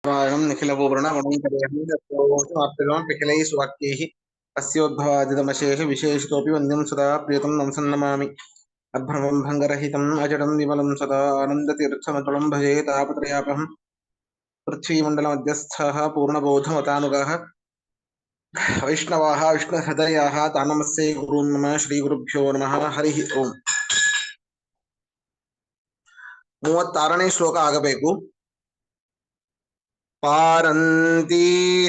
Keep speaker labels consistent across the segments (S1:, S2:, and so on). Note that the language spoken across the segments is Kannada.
S1: निखिलैः सुवाक्यैः अस्योद्भवादितमशेष विशेषतोऽपि वन्द्यं सदा प्रियतं नमसन्नमामि अभ्रमं भङ्गरहितम् अजडं विमलं सदा आनन्दतीर्थमतुलं भजे तापत्रयापहं पृथ्वीमण्डलमध्यस्थः पूर्णबोधमतानुगाः वैष्णवाः विष्णुहृदयाः तानमस्ये गुरून् नमः श्रीगुरुभ्यो नमः हरिः ओम् 36ನೇ ಶ್ಲೋಕ ಆಗಬೇಕು. पारन्ती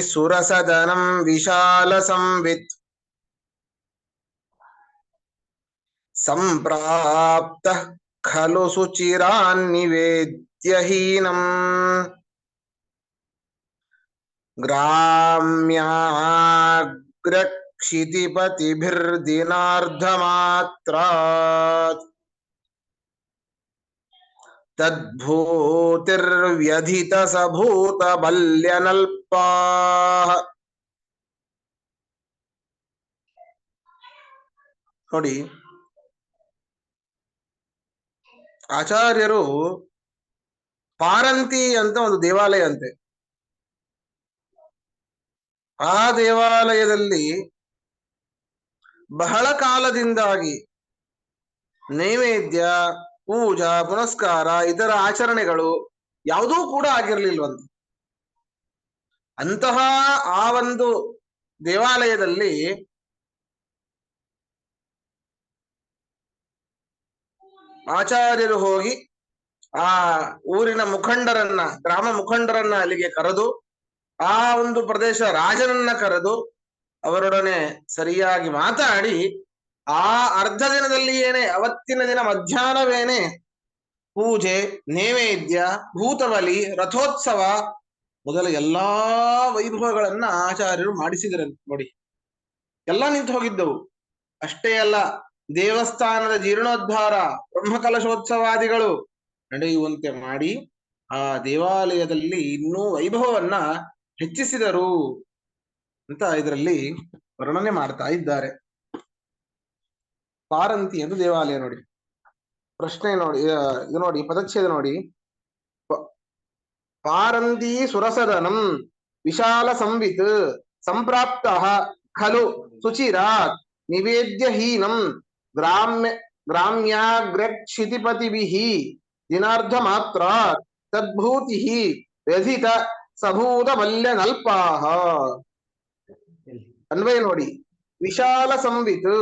S1: सुरसदनं विशाल संवित् संप्राप्तः खलु सुचिरान्निवेद्यहीनम् ग्राम्याग्रक्षितिपतिभिर्दिनार्धमात्रात् तद्भूतिर्व्यधित सभूत बल्यनल्पाः. ನೋಡಿ, ಆಚಾರ್ಯರು ಪಾರಂತಿ ಅಂತ ಒಂದು ದೇವಾಲಯ ಅಂತೆ. ಆ ದೇವಾಲಯದಲ್ಲಿ ಬಹಳ ಕಾಲದಿಂದಾಗಿ ನೈವೇದ್ಯ, ಪೂಜಾ, ಪುನಸ್ಕಾರ, ಇತರ ಆಚರಣೆಗಳು ಯಾವುದೂ ಕೂಡ ಆಗಿರ್ಲಿಲ್ವಂತೆ. ಅಂತಹ ಆ ಒಂದು ದೇವಾಲಯದಲ್ಲಿ ಆಚಾರ್ಯರು ಹೋಗಿ ಆ ಊರಿನ ಮುಖಂಡರನ್ನ, ಗ್ರಾಮ ಮುಖಂಡರನ್ನ ಅಲ್ಲಿಗೆ ಕರೆದು, ಆ ಒಂದು ಪ್ರದೇಶ ರಾಜನನ್ನ ಕರೆದು ಅವರೊಡನೆ ಸರಿಯಾಗಿ ಮಾತಾಡಿ, ಆ ಅರ್ಧ ದಿನದಲ್ಲಿಯೇನೆ, ಅವತ್ತಿನ ದಿನ ಮಧ್ಯಾಹ್ನವೇನೆ ಪೂಜೆ, ನೈವೇದ್ಯ, ಭೂತಬಲಿ, ರಥೋತ್ಸವ ಮೊದಲ ಎಲ್ಲಾ ವೈಭವಗಳನ್ನ ಆಚಾರ್ಯರು ಮಾಡಿಸಿದರಂತೆ. ನೋಡಿ, ಎಲ್ಲ ನಿಂತು ಹೋಗಿದ್ದವು. ಅಷ್ಟೇ ಅಲ್ಲ, ದೇವಸ್ಥಾನದ ಜೀರ್ಣೋದ್ಧಾರ, ಬ್ರಹ್ಮಕಲಶೋತ್ಸವಾದಿಗಳು ನಡೆಯುವಂತೆ ಮಾಡಿ ಆ ದೇವಾಲಯದಲ್ಲಿ ಇನ್ನೂ ವೈಭವವನ್ನ ಹೆಚ್ಚಿಸಿದರು ಅಂತ ಇದರಲ್ಲಿ ವರ್ಣನೆ ಮಾಡ್ತಾ ಇದ್ದಾರೆ. ಪಾರಂತಿ ಎಂದು ದೇವಾಲಯ. ನೋಡಿ, ಪ್ರಶ್ನೆ ನೋಡಿ, ಇದು ನೋಡಿ, ಪದಚ್ಛೇದ ನೋಡಿ. ಪಾರಂತಿ ಸುರಸದನಂ ವಿಶಾಲ ಸಂವಿತ್ ಸಂಪ್ರಾಪ್ತ ಖಲು ಸುಚಿರಾತ್ ನಿವೇದ್ಯಹೀನಂ ಗ್ರಾಮ್ಯಾಗ್ರಕ್ಷಿತಿಪತಿಭಿಃ ದಿನಾರ್ಧ ಮಾತ್ರ ತದ್ಭೂತಿ ವ್ಯಧಿತ ಸಭೂತ ಬಲ್ಯನಲ್ಪಾಃ. ಅನ್ವಯ ನೋಡಿ. ವಿಶಾಲ ಸಂವಿತ್,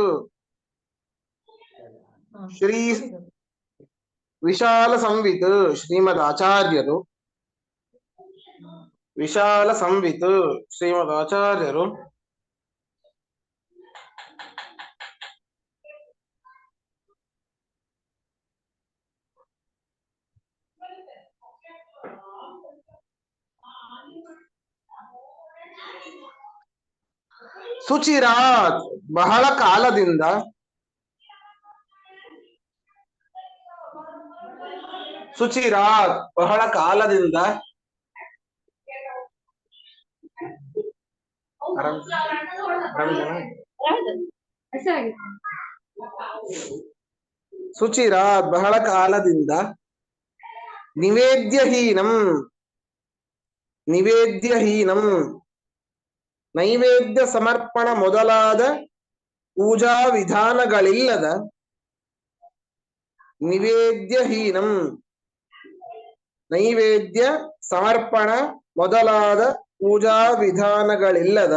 S1: ವಿಶಾಲ ಸಂವಿತ್ ಶ್ರೀಮದ್ ಆಚಾರ್ಯರು, ವಿಶಾಲ ಸಂವಿತ್ ಶ್ರೀಮದ್ ಆಚಾರ್ಯರು ಸುಚಿರಾತ್ ಬಹಳ ಕಾಲದಿಂದ, ಸುಚಿರಾತ್ ಬಹಳ ಕಾಲದಿಂದ, ಸುಚಿರಾತ್ ಬಹಳ ಕಾಲದಿಂದ ನಿವೇದ್ಯಹೀನಂ, ನಿವೇದ್ಯಹೀನಂ ನೈವೇದ್ಯ ಸಮರ್ಪಣ ಮೊದಲಾದ ಪೂಜಾ ವಿಧಾನಗಳಿಲ್ಲದ, ನಿವೇದ್ಯಹೀನಂ ನೈವೇದ್ಯ ಸಮರ್ಪಣ ಮೊದಲಾದ ಪೂಜಾ ವಿಧಾನಗಳಿಲ್ಲದ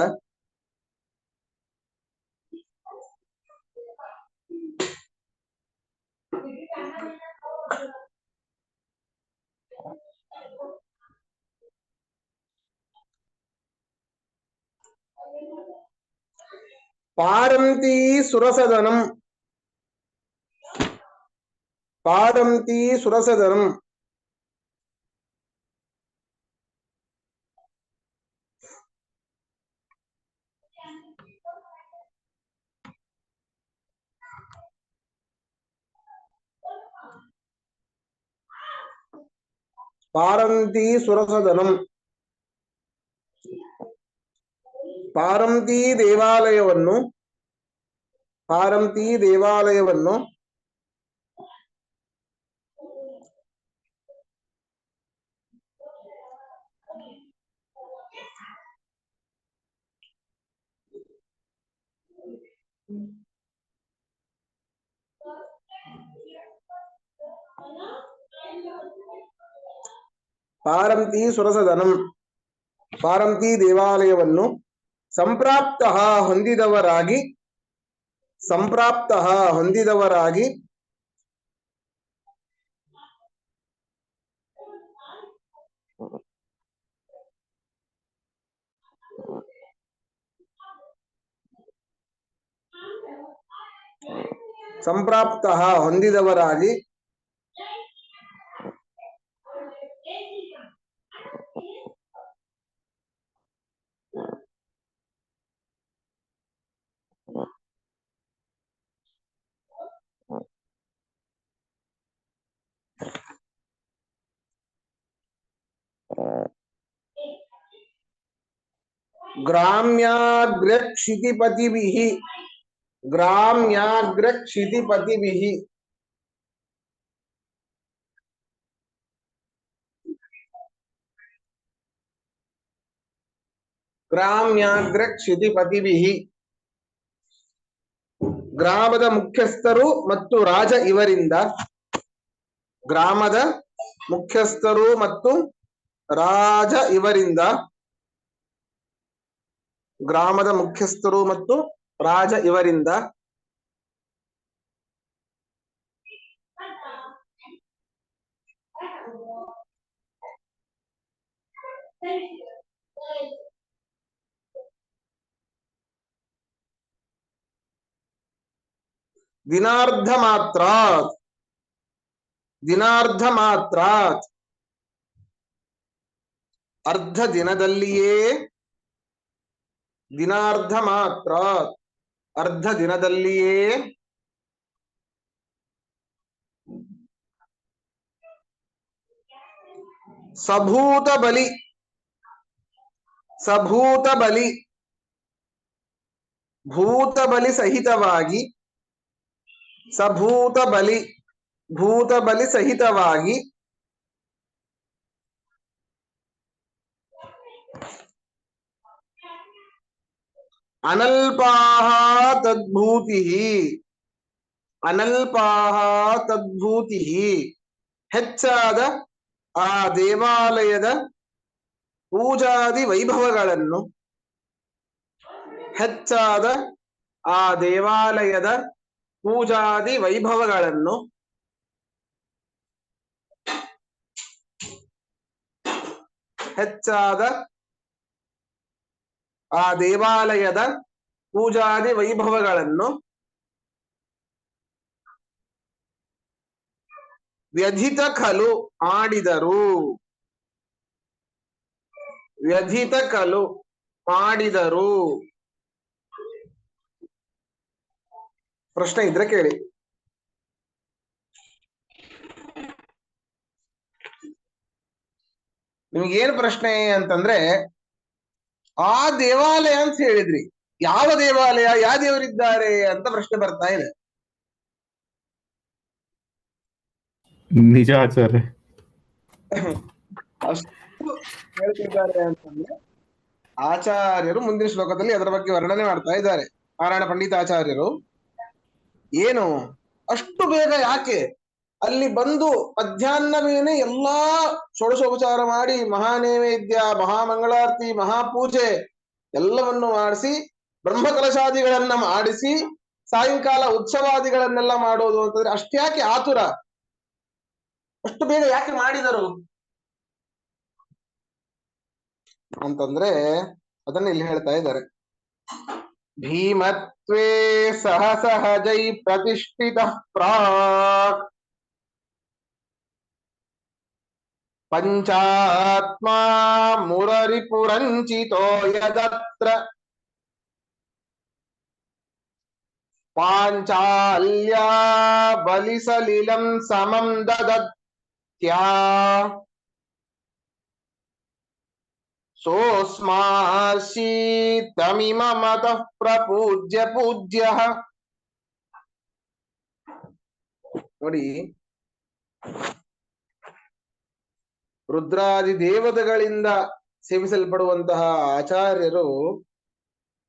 S1: ಪಾರಂತಿ ಸುರಸದನಂ, ಪಾರಂತಿ ಸುರಸದನಂ ಪಾರಂತಿ ಸುರಸದನಂ, ಪಾರಂತಿ ದೇವಾಲಯವನ್ನು, ಪಾರಂತಿ ದೇವಾಲಯವನ್ನು ಪಾರಂತಿ ಸುರಸದನಂ. ಪಾರಂತಿ ದೇವಾಲಯವನ್ನು ಸಂಪ್ರಾಪ್ತ ಹೊಂದಿದವರಾಗಿ ಹೊಂದಿದವರಾಗಿ ಸಂಪ್ರಾಪ್ತ ಹೊಂದಿದವರಾಗಿ ಗ್ರಾಮ್ಯಾಗ್ರ ಕ್ಷಿತಿಪತಿಭಿಃ ಗ್ರಾಮ್ಯಾಗ್ರ ಕ್ಷಿತಿಪತಿಭಿಃ ಗ್ರಾಮ್ಯಾಗ್ರ ಕ್ಷಿತಿಪತಿಭಿಃ ಗ್ರಾಮದ ಮುಖ್ಯಸ್ಥರು ಮತ್ತು ರಾಜ ಇವರಿಂದ ಗ್ರಾಮದ ಮುಖ್ಯಸ್ಥರು ಮತ್ತು ರಾಜ ಇವರಿಂದ ಗ್ರಾಮದ ಮುಖ್ಯಸ್ಥರು ಮತ್ತು ರಾಜ ಇವರಿಂದ ದಿನಾರ್ಧ ಮಾತ್ರಾತ್ ಅರ್ಧ ದಿನದಲ್ಲಿಯೇ ದಿನಾರ್ಧ ಮಾತ್ರಾತ್ ಅರ್ಧ ದಿನದಲ್ಲಿಯೇ ಸಭೂತ ಬಲಿ ಭೂತ ಬಲಿ ಸಹಿತವಾಗಿ ಭೂತ ಬಲಿ ಸಹಿತವಾಗಿ ಅನಲ್ಪಾಹ ತದ್ಭೂತಿ ಹೆಚ್ಚಾದ ಆ ದೇವಾಲಯದ ಪೂಜಾದಿ ವೈಭವಗಳನ್ನು ಹೆಚ್ಚಾದ ಆ ದೇವಾಲಯದ ಪೂಜಾದಿ ವೈಭವಗಳನ್ನು ಹೆಚ್ಚಾದ ಆ ದೇವಾಲಯದ ಪೂಜಾದಿ ವೈಭವಗಳನ್ನು ವ್ಯಧಿತ ಖಲು ಮಾಡಿದರು ಪ್ರಶ್ನೆ ಇದ್ರೆ ಕೇಳಿ. ನಿಮ್ಗೇನು ಪ್ರಶ್ನೆ ಅಂತಂದ್ರೆ, ಆ ದೇವಾಲಯ ಅಂತ ಹೇಳಿದ್ರಿ, ಯಾವ ದೇವಾಲಯ, ಯಾವ ದೇವರಿದ್ದಾರೆ ಅಂತ ಪ್ರಶ್ನೆ ಬರ್ತಾ ಇದೆ.
S2: ನಿಜ ಆಚಾರ್ಯ.
S1: ಅಷ್ಟು ಹೇಳ್ತಿದ್ದಾರೆ ಅಂತಂದ್ರೆ ಆಚಾರ್ಯರು ಮುಂದಿನ ಶ್ಲೋಕದಲ್ಲಿ ಅದರ ಬಗ್ಗೆ ವರ್ಣನೆ ಮಾಡ್ತಾ ಇದ್ದಾರೆ. ನಾರಾಯಣ ಪಂಡಿತಾಚಾರ್ಯರು ಏನು ಅಷ್ಟು ಬೇಗ ಯಾಕೆ ಅಲ್ಲಿ ಬಂದು ಮಧ್ಯಾಹ್ನವೇನೆ ಎಲ್ಲಾ ಷೋಡಶೋಪಚಾರ ಮಾಡಿ ಮಹಾನೈವೇದ್ಯ, ಮಹಾಮಂಗಳಾರತಿ, ಮಹಾಪೂಜೆ ಎಲ್ಲವನ್ನು ಮಾಡಿಸಿ ಬ್ರಹ್ಮಕಲಶಾದಿಗಳನ್ನ ಮಾಡಿಸಿ ಸಾಯಂಕಾಲ ಉತ್ಸವಾದಿಗಳನ್ನೆಲ್ಲ ಮಾಡೋದು ಅಂತಂದ್ರೆ ಅಷ್ಟ್ಯಾಕೆ ಆತುರ, ಅಷ್ಟು ಬೇಗ ಯಾಕೆ ಮಾಡಿದರು ಅಂತಂದ್ರೆ ಅದನ್ನ ಇಲ್ಲಿ ಹೇಳ್ತಾ ಇದ್ದಾರೆ. ಭೀಮತ್ವೇ ಸಹ ಸಹಜೈ ಪ್ರತಿಷ್ಠಿತ ಪ್ರಾಕ್ ಪಂಚಾತ್ಮಾ ಮುರರಿಪುರಂಚಿತೋ ಯದತ್ರ ಪಾಂಚಾಲ್ಯಾ ಬಲಿಸಲಿಲಂ ಸಮಂ ದದತ್ಯಾ ಸೋಸ್ಮಾಶೀತಮಿಮಮತಃ ಪ್ರಪೂಜ್ಯ ಪೂಜ್ಯಃ. ನೋಡಿ, ರುದ್ರಾದಿ ದೇವತೆಗಳಿಂದ ಸೇವಿಸಲ್ಪಡುವಂತಹ ಆಚಾರ್ಯರು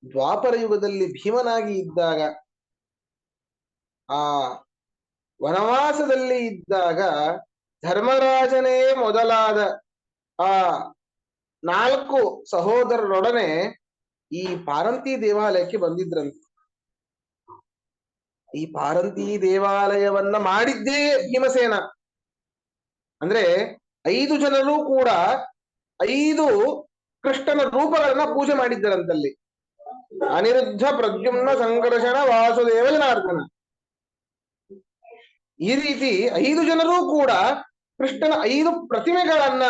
S1: ದ್ವಾಪರ ಯುಗದಲ್ಲಿ ಭೀಮನಾಗಿ ಇದ್ದಾಗ ಆ ವನವಾಸದಲ್ಲಿ ಇದ್ದಾಗ ಧರ್ಮರಾಜನೇ ಮೊದಲಾದ ಆ 4 ಸಹೋದರರೊಡನೆ ಈ ಪಾರಂತಿ ದೇವಾಲಯಕ್ಕೆ ಬಂದಿದ್ರಂತೆ. ಈ ಪಾರಂತಿ ದೇವಾಲಯವನ್ನ ಮಾಡಿದ್ದೇ ಭೀಮಸೇನ. ಅಂದ್ರೆ 5 ಜನರು ಕೂಡ 5 ಕೃಷ್ಣನ ರೂಪಗಳನ್ನ ಪೂಜೆ ಮಾಡಿದ್ದರಂತಲ್ಲಿ. ಅನಿರುದ್ಧ, ಪ್ರದ್ಯುಮ್ನ, ಸಂಕರ್ಷಣ, ವಾಸುದೇವ, ಜನಾರ್ದನ. ಈ ರೀತಿ 5 ಜನರು ಕೂಡ ಕೃಷ್ಣನ 5 ಪ್ರತಿಮೆಗಳನ್ನ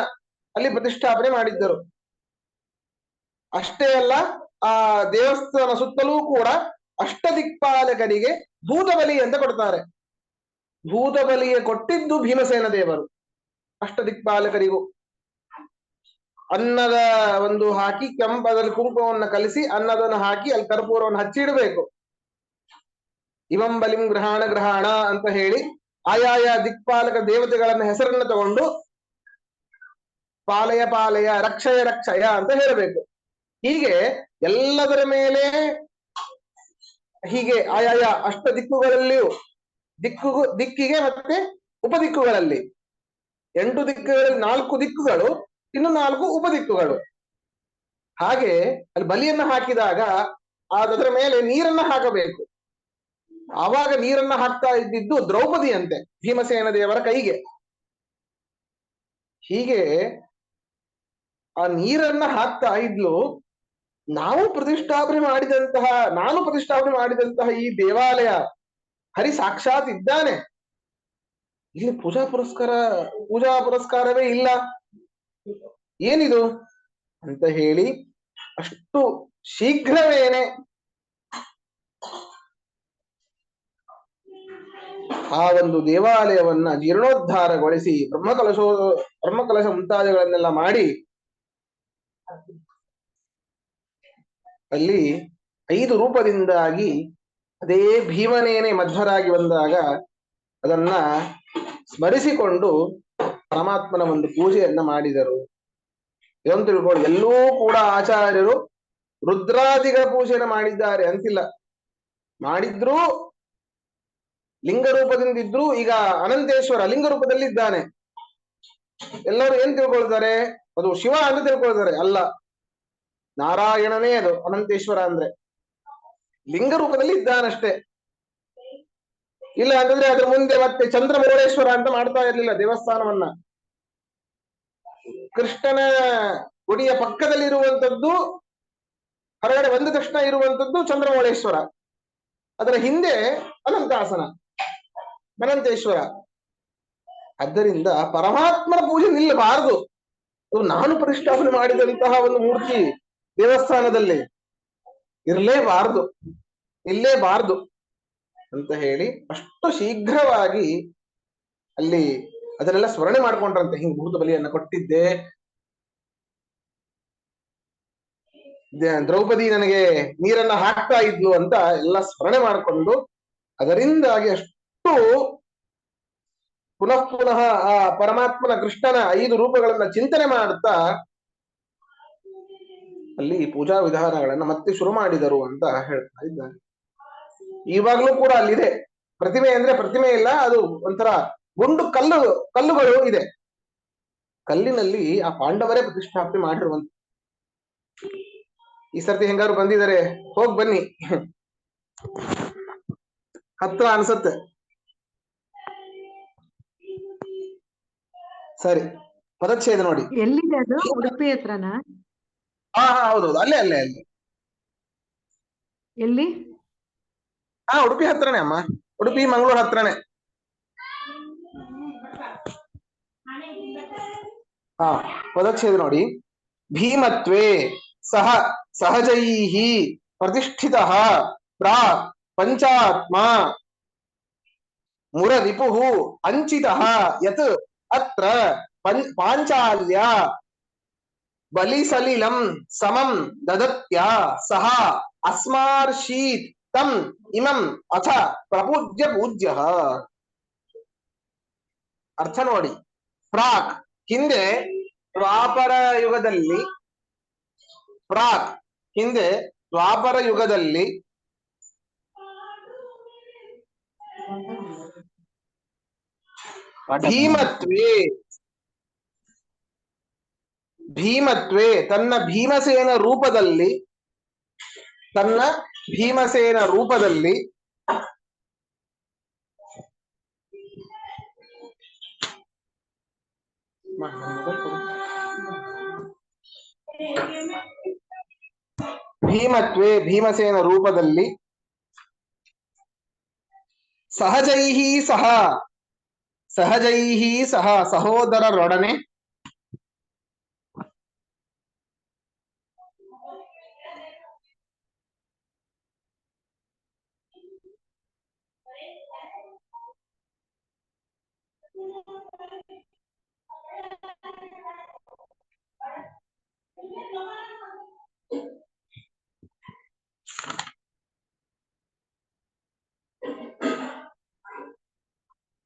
S1: ಅಲ್ಲಿ ಪ್ರತಿಷ್ಠಾಪನೆ ಮಾಡಿದ್ದರು. ಅಷ್ಟೇ ಅಲ್ಲ, ಆ ದೇವಸ್ಥಾನ ಸುತ್ತಲೂ ಕೂಡ ಅಷ್ಟದಿಕ್ಪಾಲಕರಿಗೆ ಭೂತಬಲಿ ಅಂತ ಕೊಡ್ತಾರೆ. ಭೂತಬಲಿಯ ಕೊಟ್ಟಿದ್ದು ಭೀಮಸೇನ ದೇವರು ಅಷ್ಟದಿಕ್ಪಾಲಕರಿಗೂ. ಅನ್ನದ ಒಂದು ಹಾಕಿ ಕೆಂಪದಲ್ಲಿ ಕುಂಕುಮವನ್ನು ಕಲಿಸಿ ಅನ್ನದನ್ನು ಹಾಕಿ ಅಲ್ಲಿ ಕರ್ಪೂರವನ್ನು ಹಚ್ಚಿಡಬೇಕು. ಇವಂ ಬಲಿಂ ಗ್ರಹಣ ಅಂತ ಹೇಳಿ ಆಯಾಯ ದಿಕ್ಪಾಲಕ ದೇವತೆಗಳನ್ನ ಹೆಸರನ್ನ ತಗೊಂಡು ಪಾಲಯ ಪಾಲಯ ರಕ್ಷಯ ರಕ್ಷಯ ಅಂತ ಹೇಳಬೇಕು. ಹೀಗೆ ಎಲ್ಲದರ ಮೇಲೆ ಹೀಗೆ ಆಯಾಯ ಅಷ್ಟ ದಿಕ್ಕುಗಳಲ್ಲಿಯೂ ದಿಕ್ಕಿಗೆ ಮತ್ತೆ ಉಪದಿಕ್ಕುಗಳಲ್ಲಿ 8 ದಿಕ್ಕುಗಳಲ್ಲಿ 4 ದಿಕ್ಕುಗಳು, ಇನ್ನು 4 ಉಪದಿಕ್ಕುಗಳು. ಹಾಗೆ ಅಲ್ಲಿ ಬಲಿಯನ್ನ ಹಾಕಿದಾಗ ಅದರ ಮೇಲೆ ನೀರನ್ನ ಹಾಕಬೇಕು. ಆವಾಗ ನೀರನ್ನ ಹಾಕ್ತಾ ಇದ್ದಿದ್ದು ದ್ರೌಪದಿ ಅಂತೆ ಭೀಮಸೇನ ದೇವರ ಕೈಗೆ. ಹೀಗೆ ಆ ನೀರನ್ನ ಹಾಕ್ತಾ ಇದ್ಲು. ನಾನು ಪ್ರತಿಷ್ಠಾಪನೆ ಮಾಡಿದಂತಹ ಈ ದೇವಾಲಯ ಹರಿ ಸಾಕ್ಷಾತ್ ಇದ್ದಾನೆ, ಇಲ್ಲಿ ಪೂಜಾ ಪುರಸ್ಕಾರವೇ ಇಲ್ಲ, ಏನಿದು ಅಂತ ಹೇಳಿ ಅಷ್ಟು ಶೀಘ್ರವೇನೆ ಆ ಒಂದು ದೇವಾಲಯವನ್ನ ಜೀರ್ಣೋದ್ಧಾರಗೊಳಿಸಿ ಬ್ರಹ್ಮಕಲಶ ಮುಂತಾದಗಳನ್ನೆಲ್ಲ ಮಾಡಿ ಅಲ್ಲಿ 5 ರೂಪದಿಂದಾಗಿ ಅದೇ ಭೀಮನೇನೆ ಮಧ್ವರಾಗಿ ಬಂದಾಗ ಅದನ್ನ ಸ್ಮರಿಸಿಕೊಂಡು ಪರಮಾತ್ಮನ ಒಂದು ಪೂಜೆಯನ್ನ ಮಾಡಿದರು. ಇದನ್ನು ತಿಳ್ಕೊಂಡು ಎಲ್ಲೂ ಕೂಡ ಆಚಾರ್ಯರು ರುದ್ರಾದಿಗಳ ಪೂಜೆಯನ್ನು ಮಾಡಿದ್ದಾರೆ ಅಂತಿಲ್ಲ. ಮಾಡಿದ್ರು ಲಿಂಗ ರೂಪದಿಂದಿದ್ರು. ಈಗ ಅನಂತೇಶ್ವರ ಲಿಂಗ ರೂಪದಲ್ಲಿ ಇದ್ದಾನೆ. ಎಲ್ಲರೂ ಏನ್ ತಿಳ್ಕೊಳ್ತಾರೆ, ಅದು ಶಿವ ಅಂತ ತಿಳ್ಕೊಳ್ತಾರೆ. ಅಲ್ಲ, ನಾರಾಯಣನೇ ಅದು ಅನಂತೇಶ್ವರ ಅಂದ್ರೆ. ಲಿಂಗ ರೂಪದಲ್ಲಿ ಇದ್ದಾನಷ್ಟೇ. ಇಲ್ಲ ಅಂತಂದ್ರೆ ಅದ್ರ ಮುಂದೆ ಮತ್ತೆ ಚಂದ್ರಮೌಳೇಶ್ವರ ಅಂತ ಮಾಡ್ತಾ ಇರ್ಲಿಲ್ಲ ದೇವಸ್ಥಾನವನ್ನ. ಕೃಷ್ಣನ ಗುಡಿಯ ಪಕ್ಕದಲ್ಲಿ ಇರುವಂತದ್ದು, ಹೊರಗಡೆ ಬಂದ ತಕ್ಷಣ ಇರುವಂತದ್ದು ಚಂದ್ರಮೌಳೇಶ್ವರ. ಅದರ ಹಿಂದೆ ಅನಂತಾಸನ ಅನಂತೇಶ್ವರ. ಆದ್ದರಿಂದ ಪರಮಾತ್ಮನ ಪೂಜೆ ನಿಲ್ಲಬಾರದು. ನಾನು ಪ್ರತಿಷ್ಠಾಪನೆ ಮಾಡಿದಂತಹ ಒಂದು ಮೂರ್ತಿ ದೇವಸ್ಥಾನದಲ್ಲಿ ಇಲ್ಲೇಬಾರದು ಅಂತ ಹೇಳಿ ಅಷ್ಟು ಶೀಘ್ರವಾಗಿ ಅಲ್ಲಿ ಅದನ್ನೆಲ್ಲ ಸ್ಮರಣೆ ಮಾಡ್ಕೊಂಡ್ರಂತೆ. ಹಿಂಗ್ ಭೂತ ಬಲಿಯನ್ನ ಕೊಟ್ಟಿದ್ದೆ, ದ್ರೌಪದಿ ನನಗೆ ನೀರನ್ನ ಹಾಕ್ತಾ ಇದ್ಲು ಅಂತ ಎಲ್ಲ ಸ್ಮರಣೆ ಮಾಡಿಕೊಂಡು ಅದರಿಂದಾಗಿ ಅಷ್ಟು ಪುನಃ ಆ ಪರಮಾತ್ಮನ ಕೃಷ್ಣನ 5 ರೂಪಗಳನ್ನ ಚಿಂತನೆ ಮಾಡುತ್ತಾ ಅಲ್ಲಿ ಪೂಜಾ ವಿಧಾನಗಳನ್ನ ಮತ್ತೆ ಶುರು ಮಾಡಿದರು ಅಂತ ಹೇಳ್ತಾ ಇದ್ದಾರೆ. ಇವಾಗ್ಲೂ ಕೂಡ ಅಲ್ಲಿದೆ ಪ್ರತಿಮೆ. ಅಂದ್ರೆ ಪ್ರತಿಮೆ ಇಲ್ಲ, ಅದು ಒಂಥರ ಗುಂಡು ಕಲ್ಲುಗಳು ಇದೆ. ಕಲ್ಲಿನಲ್ಲಿ ಆ ಪಾಂಡವರೇ ಪ್ರತಿಷ್ಠಾಪನೆ ಮಾಡಿರುವಂತ. ಈ ಸರ್ತಿ ಹೆಂಗಾರು ಬಂದಿದ್ದಾರೆ, ಹೋಗ್ ಬನ್ನಿ, ಹತ್ರ ಅನ್ಸತ್ತೆ. ಸರಿ, ಪದಚ್ಛೇದ ನೋಡಿ.
S3: ಎಲ್ಲಿದೆ ಅದು? ಉಡುಪಿ ಹತ್ರನಾ?
S1: ಹಾ ಹೌದೌದು, ಅಲ್ಲೇ.
S3: ಎಲ್ಲಿ?
S1: ಉಡುಪಿ ಹತ್ರನೇ ಅಮ್ಮ, ಉಡುಪಿ ಮಂಗಳೂರು ಹತ್ರನೇ. ಪದಚ್ಛೇದ ನೋಡಿ. ಭೀಮತ್ವೇ ಸಹ ಸಹಜೈಹಿ ಪ್ರತಿಷ್ಠಿತಃ ಪ್ರಾಕ್ ಪಂಚಾತ್ಮ ಮುರರಿಪುಃ ಅಂಚಿತಃ ಯತ್ ಅತ್ರ ಪಾಂಚಾಲ್ಯ ಬಲಿಸಲಿಲಂ ಸಮಂ ದದತ್ಯ ಸಹ ಅಸ್ಮಾರ್ಷೀತ್ ತಂ ಇಮಂ ಅಥ ಪ್ರಪೂಜ್ಯ ಪೂಜ್ಯ. ಅರ್ಥ ನೋಡಿ. ಪ್ರಾಕ್ ಹಿಂದೆ ದ್ವಾಪರ ಯುಗದಲ್ಲಿ ಭೀಮತ್ವೇ ಭೀಮತ್ವೇ ತನ್ನ ಭೀಮಸೇನ ರೂಪದಲ್ಲಿ ತನ್ನ ಭೀಮಸೇನ ರೂಪದಲ್ಲಿ ಭೀಮತ್ವೇ ಭೀಮಸೇನ ರೂಪದಲ್ಲಿ ಸಹಜೈಹಿ ಸಹ ಸಹಜೈಹಿ ಸಹ ಸಹೋದರರೊಡನೆ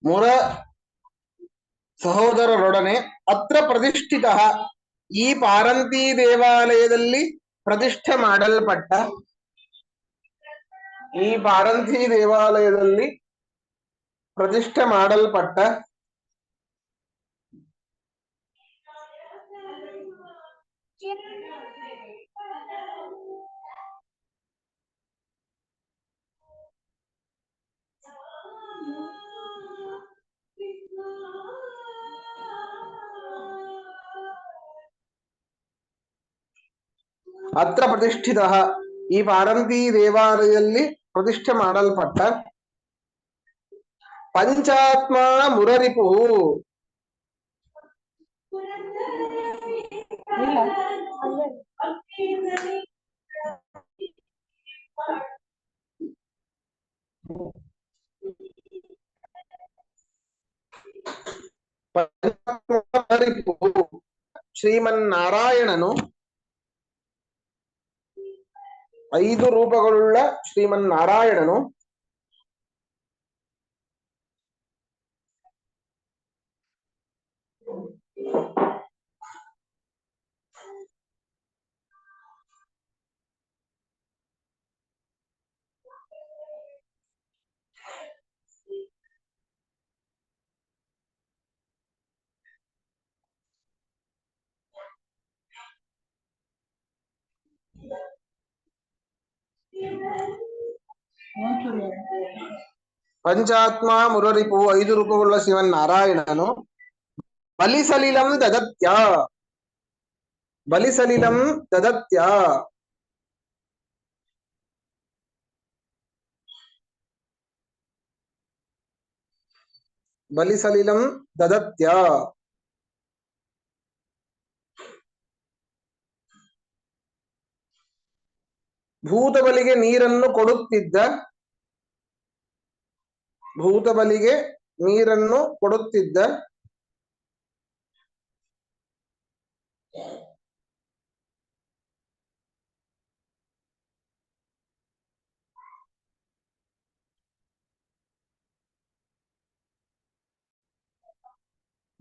S1: ಮುರ ಸಹೋದರರೊಡನೆ ಅತ್ರ ಪ್ರತಿಷ್ಠಿತ ಈ ಪಾರಂತಿ ದೇವಾಲಯದಲ್ಲಿ ಪ್ರತಿಷ್ಠೆ ಮಾಡಲ್ಪಟ್ಟ ಈ ಪಾರಂತಿ ದೇವಾಲಯದಲ್ಲಿ ಪ್ರತಿಷ್ಠೆ ಮಾಡಲ್ಪಟ್ಟ ಅತ್ರ ಪ್ರತಿಷ್ಠಿತ ಈ ಪಾರಂತಿ ದೇವಾಲಯದಲ್ಲಿ ಪ್ರತಿಷ್ಠೆ ಮಾಡಲ್ಪಟ್ಟ ಪಂಚಾತ್ಮ ಮುರರಿಪು ಶ್ರೀಮನ್ನಾರಾಯಣನು 5 ರೂಪಗಳುಳ್ಳ ಶ್ರೀಮನ್ನಾರಾಯಣನು ಪಂಚಾತ್ಮ ಮುರರಿಪು 5 ರೂಪಗಳುಳ್ಳ ಶ್ರೀಮನ್ನಾರಾಯಣನು ಬಲಿಸಲಿಲಂ ದದತ್ಯ ಬಲಿಸಲಿಲಂ ದದತ್ಯ ಬಲಿಸಲಿಲಂ ದದತ್ಯ ಭೂತಬಲಿಗೆ ನೀರನ್ನು ಕೊಡುತ್ತಿದ್ದ ಭೂತಬಲಿಗೆ ನೀರನ್ನು ಕೊಡುತ್ತಿದ್ದ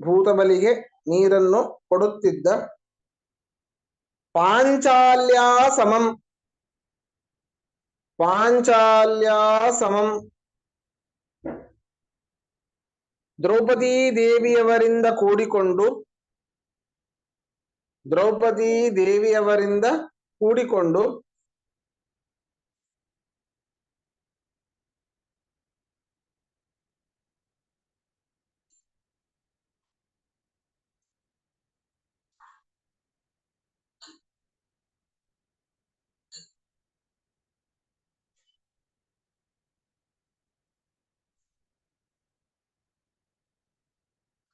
S1: ಭೂತಬಲಿಗೆ ನೀರನ್ನು ಕೊಡುತ್ತಿದ್ದ ಪಾಂಚಾಲ್ಯಾ ಸಮಂ ಪಾಂಚಾಲ್ಯಾ ಸಮಂ ದ್ರೌಪದಿ ದೇವಿಯವರಿಂದ ಕೂಡಿಕೊಂಡು ದ್ರೌಪದಿ ದೇವಿಯವರಿಂದ ಕೂಡಿಕೊಂಡು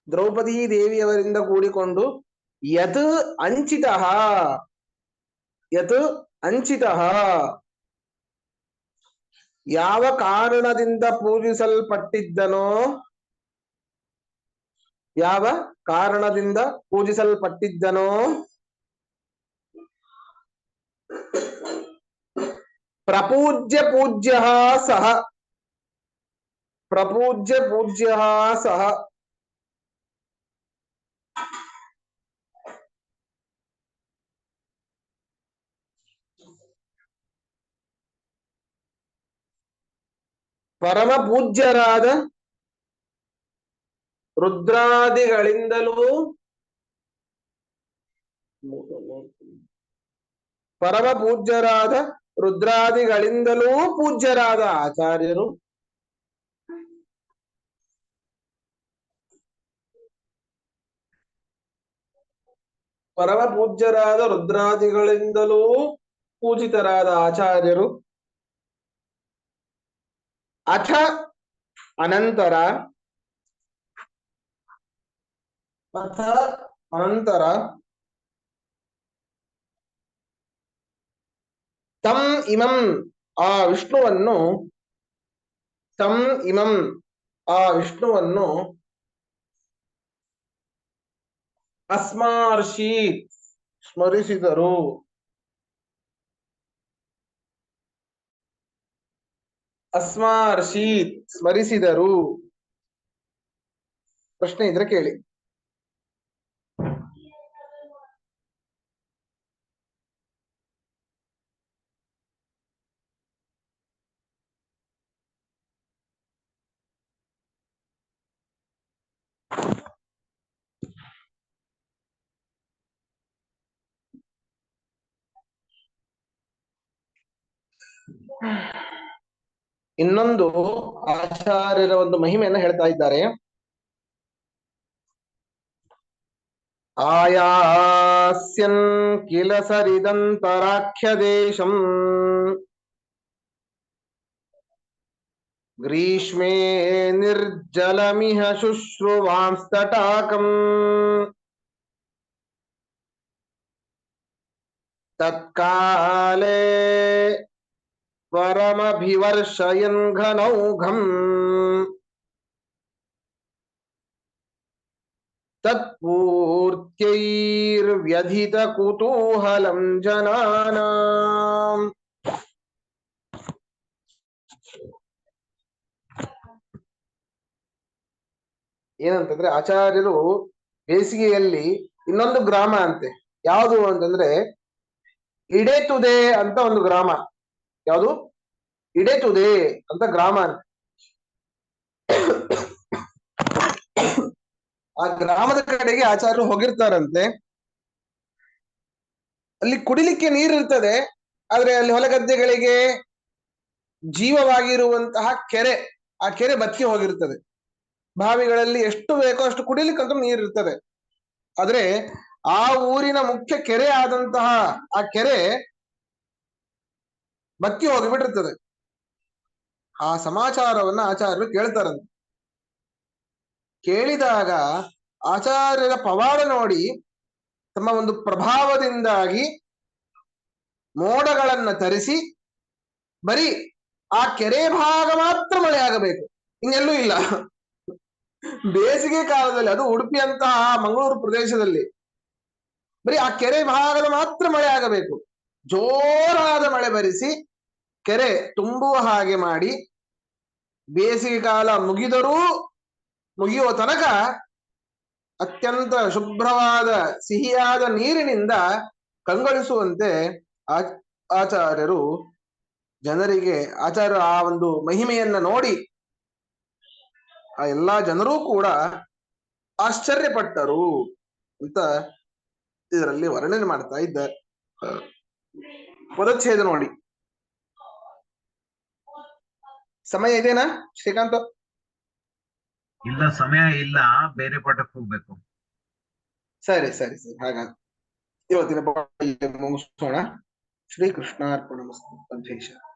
S1: ದ್ರೌಪದಿ ದೇವಿಯವರಿಂದ ಕೂಡಿಕೊಂಡು ಯತ್ ಅಂಚಿತಃ ಯತ್ ಅಂಚಿತಃ ಯಾವ ಕಾರಣದಿಂದ ಪೂಜಿಸಲ್ಪಟ್ಟಿದ್ದನೋ ಯಾವ ಕಾರಣದಿಂದ ಪೂಜಿಸಲ್ಪಟ್ಟಿದ್ದನೋ ಪ್ರಪೂಜ್ಯ ಪೂಜ್ಯ ಸಹ ಪ್ರಪೂಜ್ಯ ಪೂಜ್ಯ ಸಹ ಪರಮ ಪೂಜ್ಯರಾದ ರುದ್ರಾದಿಗಳಿಂದಲೂ ಪರಮ ಪೂಜ್ಯರಾದ ರುದ್ರಾದಿಗಳಿಂದಲೂ ಪೂಜ್ಯರಾದ ಆಚಾರ್ಯರು ಪರಮ ಪೂಜ್ಯರಾದ ರುದ್ರಾದಿಗಳಿಂದಲೂ ಪೂಜಿತರಾದ ಆಚಾರ್ಯರು ಅಥ ಅನಂತರ ತಂ ಇಮಂ ಆ ವಿಷ್ಣುವನ್ನು ಅಸ್ಮಾರ್ಷೀತ್ ಸ್ಮರಿಸಿದರು ಪ್ರಶ್ನೆ ಇದ್ರೆ ಕೇಳಿ. ಇನ್ನೊಂದು ಆಚಾರ್ಯರ ಒಂದು ಮಹಿಮೆಯನ್ನ ಹೇಳ್ತಾ ಇದ್ದಾರೆ. ಆಯಾಸ್ಯನ್ ಕಿಲ ಸರಿದಂತರಾಖ್ಯ ದೇಶಂ ಗ್ರೀಷ್ಮೇ ನಿರ್ಜಲಮಿಹ ಶುಶ್ರುವಾಂಸ್ತಟಾಕಂ ತತ್ಕಾಲೇ ಪರಮಭಿವರ್ಷಯನ್ ಘನೌಘಂ ತತ್ಪೂರ್ತ್ಯೈರ್ವ್ಯಧಿತ ಕುತೂಹಲಂ ಜನಾನಾಂ. ಏನಂತಂದ್ರೆ ಆಚಾರ್ಯರು ಬೇಸಿಗೆಯಲ್ಲಿ ಇನ್ನೊಂದು ಗ್ರಾಮ ಅಂತೆ. ಯಾವುದು ಅಂತಂದ್ರೆ ಇಡೆತುದೆ ಅಂತ ಒಂದು ಗ್ರಾಮ. ಯಾವುದು? ಇಡೆತುದೆ ಅಂತ ಗ್ರಾಮ ಅಂತ. ಆ ಗ್ರಾಮದ ಕಡೆಗೆ ಆಚಾರ್ಯರು ಹೋಗಿರ್ತಾರಂತೆ. ಅಲ್ಲಿ ಕುಡಿಲಿಕ್ಕೆ ನೀರಿರ್ತದೆ, ಆದ್ರೆ ಅಲ್ಲಿ ಹೊಲಗದ್ದೆಗಳಿಗೆ ಜೀವವಾಗಿರುವಂತಹ ಕೆರೆ, ಆ ಕೆರೆ ಬತ್ತಿ ಹೋಗಿರ್ತದೆ. ಬಾವಿಗಳಲ್ಲಿ ಎಷ್ಟು ಬೇಕೋ ಅಷ್ಟು ಕುಡಿಲಿಕ್ಕಂತೂ ನೀರಿರ್ತದೆ. ಆದ್ರೆ ಆ ಊರಿನ ಮುಖ್ಯ ಕೆರೆ ಆದಂತಹ ಆ ಕೆರೆ ಬತ್ತಿ ಹೋಗಿಬಿಟ್ಟಿರ್ತದೆ. ಆ ಸಮಾಚಾರವನ್ನ ಆಚಾರ್ಯರು ಕೇಳ್ತಾರಂತೆ. ಕೇಳಿದಾಗ ಆಚಾರ್ಯರ ಪವಾಡ ನೋಡಿ ತಮ್ಮ ಒಂದು ಪ್ರಭಾವದಿಂದಾಗಿ ಮೋಡಗಳನ್ನ ತರಿಸಿ ಬರೀ ಆ ಕೆರೆ ಭಾಗ ಮಾತ್ರ ಮಳೆ ಆಗಬೇಕು, ಇನ್ನೆಲ್ಲೂ ಇಲ್ಲ. ಬೇಸಿಗೆ ಕಾಲದಲ್ಲಿ, ಅದು ಉಡುಪಿಯಂತಹ ಮಂಗಳೂರು ಪ್ರದೇಶದಲ್ಲಿ ಬರೀ ಆ ಕೆರೆ ಭಾಗದ ಮಾತ್ರ ಮಳೆ ಆಗಬೇಕು. ಜೋರಾದ ಮಳೆ ಬರಿಸಿ ಕೆರೆ ತುಂಬುವ ಹಾಗೆ ಮಾಡಿ ಬೇಸಿಗೆ ಕಾಲ ಮುಗಿಯುವ ತನಕ ಅತ್ಯಂತ ಶುಭ್ರವಾದ ಸಿಹಿಯಾದ ನೀರಿನಿಂದ ಕಂಗೊಳಿಸುವಂತೆ ಆಚಾರ್ಯರು ಜನರಿಗೆ, ಆಚಾರ್ಯ ಆ ಒಂದು ಮಹಿಮೆಯನ್ನ ನೋಡಿ ಆ ಎಲ್ಲಾ ಜನರೂ ಕೂಡ ಆಶ್ಚರ್ಯಪಟ್ಟರು ಅಂತ ಇದರಲ್ಲಿ ವರ್ಣನೆ ಮಾಡ್ತಾ ಇದ್ದಾರೆ. ಪದಚ್ಛೇದ ನೋಡಿ. ಸಮಯ ಇದೆನಾ ಶ್ರೀಕಾಂತ್?
S4: ಇಲ್ಲ, ಸಮಯ ಇಲ್ಲ, ಬೇರೆ ಪಾಠಕ್ಕೆ ಹೋಗ್ಬೇಕು.
S1: ಸರಿ ಸರಿ ಸರಿ, ಹಾಗಾಗಿ ಇವತ್ತಿನ ಪಾಠ ಮುಗಿಸೋಣ. ಶ್ರೀಕೃಷ್ಣಾರ್ಪಣಮಸ್ತು.